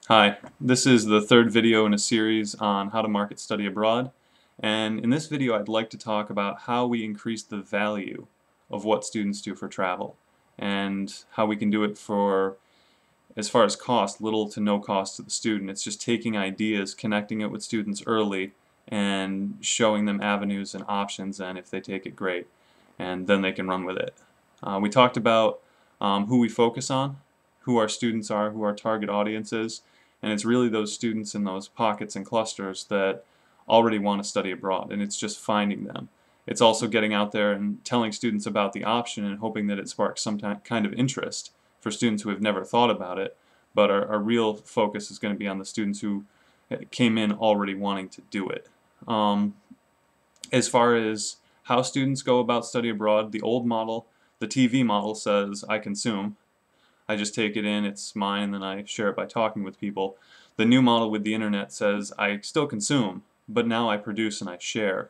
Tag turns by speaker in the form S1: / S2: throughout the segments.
S1: Hi, this is the third video in a series on how to market study abroad, and in this video I'd like to talk about how we increase the value of what students do for travel and how we can do it for, as far as cost, little to no cost to the student. It's just taking ideas, connecting it with students early, and showing them avenues and options, and if they take it, great, and then they can run with it. We talked about who we focus on, who our students are, who our target audience is, and it's really those students in those pockets and clusters that already want to study abroad, and it's just finding them. It's also getting out there and telling students about the option and hoping that it sparks some kind of interest for students who have never thought about it, but our real focus is going to be on the students who came in already wanting to do it. Um, as far as how students go about study abroad, the old model, the TV model, says I consume. I just take it in, it's mine, and then I share it by talking with people. The new model with the internet says I still consume, but now I produce and I share.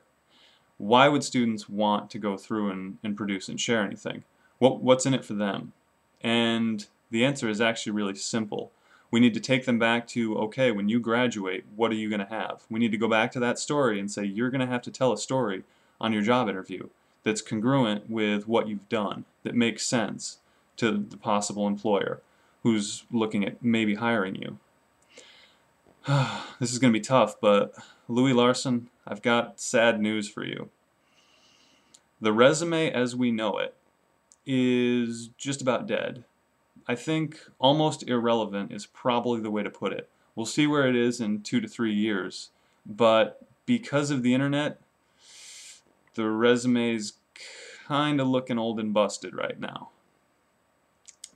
S1: Why would students want to go through and produce and share anything? What's in it for them? And the answer is actually really simple. We need to take them back to, okay, when you graduate, what are you going to have? We need to go back to that story and say, you're going to have to tell a story on your job interview that's congruent with what you've done, that makes sense to the possible employer who's looking at maybe hiring you. This is going to be tough, but Louis Larson, I've got sad news for you. The resume as we know it is just about dead. I think almost irrelevant is probably the way to put it. We'll see where it is in 2 to 3 years, but because of the internet, the resume's kind of looking old and busted right now.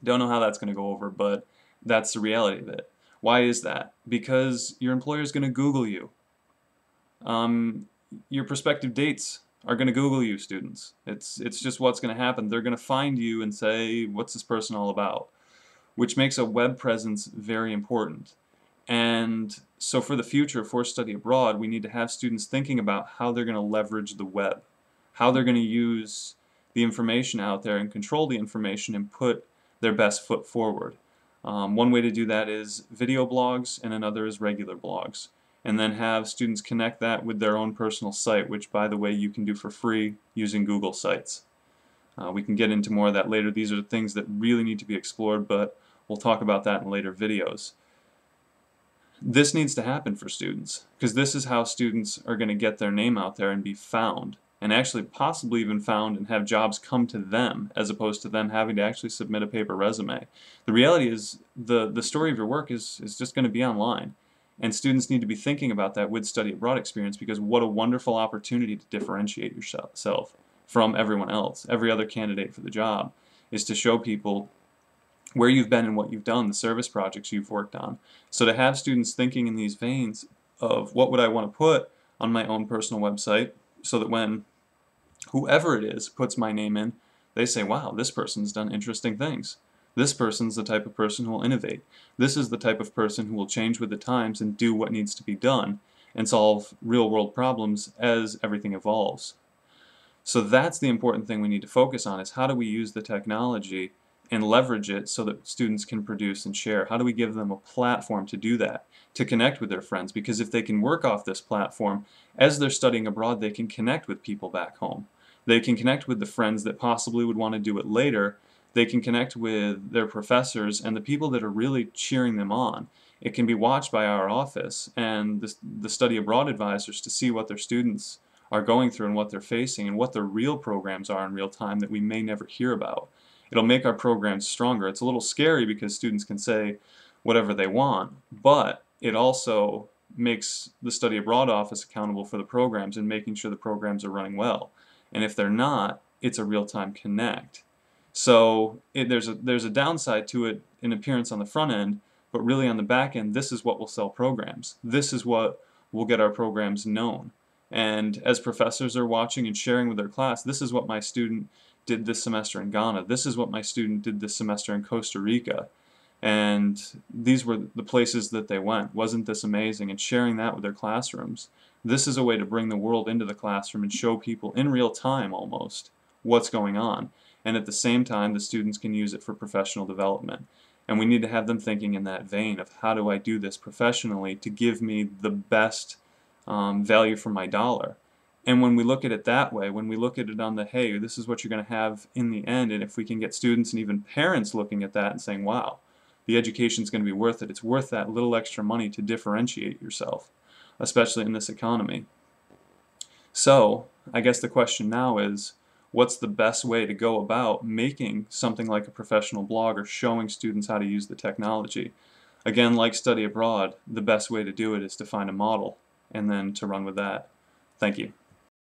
S1: Don't know how that's going to go over, but that's the reality of it. Why is that? Because your employer is going to Google you. Your prospective dates are going to Google you, students. It's just what's going to happen. They're going to find you and say, what's this person all about? Which makes a web presence very important. And so for the future, for study abroad, we need to have students thinking about how they're going to leverage the web, how they're going to use the information out there and control the information and put their best foot forward. One way to do that is video blogs, and another is regular blogs. And then have students connect that with their own personal site, which, by the way, you can do for free using Google Sites. We can get into more of that later. These are things that really need to be explored, but we'll talk about that in later videos. This needs to happen for students, because this is how students are going to get their name out there and be found, and actually possibly even found and have jobs come to them, as opposed to them having to actually submit a paper resume. The reality is the story of your work is just going to be online, and students need to be thinking about that with study abroad experience, because what a wonderful opportunity to differentiate yourself from everyone else, every other candidate for the job, is to show people where you've been and what you've done, the service projects you've worked on. So to have students thinking in these veins of what would I want to put on my own personal website, so that when whoever it is puts my name in, they say, wow, this person's done interesting things. This person's the type of person who will innovate. This is the type of person who will change with the times and do what needs to be done and solve real-world problems as everything evolves. So that's the important thing we need to focus on, is how do we use the technology and leverage it so that students can produce and share? How do we give them a platform to do that, to connect with their friends? Because if they can work off this platform, as they're studying abroad, they can connect with people back home. They can connect with the friends that possibly would want to do it later. They can connect with their professors and the people that are really cheering them on. It can be watched by our office and the study abroad advisors to see what their students are going through and what they're facing and what their real programs are in real time that we may never hear about. It'll make our programs stronger. It's a little scary because students can say whatever they want, but it also makes the study abroad office accountable for the programs and making sure the programs are running well. And if they're not, it's a real-time connect. So there's a downside to it in appearance on the front end, but really on the back end, this is what will sell programs. This is what will get our programs known. And as professors are watching and sharing with their class, this is what my student did this semester in Ghana. This is what my student did this semester in Costa Rica. And these were the places that they went. Wasn't this amazing? And sharing that with their classrooms. This is a way to bring the world into the classroom and show people in real time almost what's going on. And at the same time, the students can use it for professional development. And we need to have them thinking in that vein of how do I do this professionally to give me the best value for my dollar. And when we look at it that way, when we look at it on the, hey, this is what you're going to have in the end, and if we can get students and even parents looking at that and saying, wow, the education's going to be worth it. It's worth that little extra money to differentiate yourself, especially in this economy. So I guess the question now is, what's the best way to go about making something like a professional blog or showing students how to use the technology? Again, like study abroad, the best way to do it is to find a model and then to run with that. Thank you.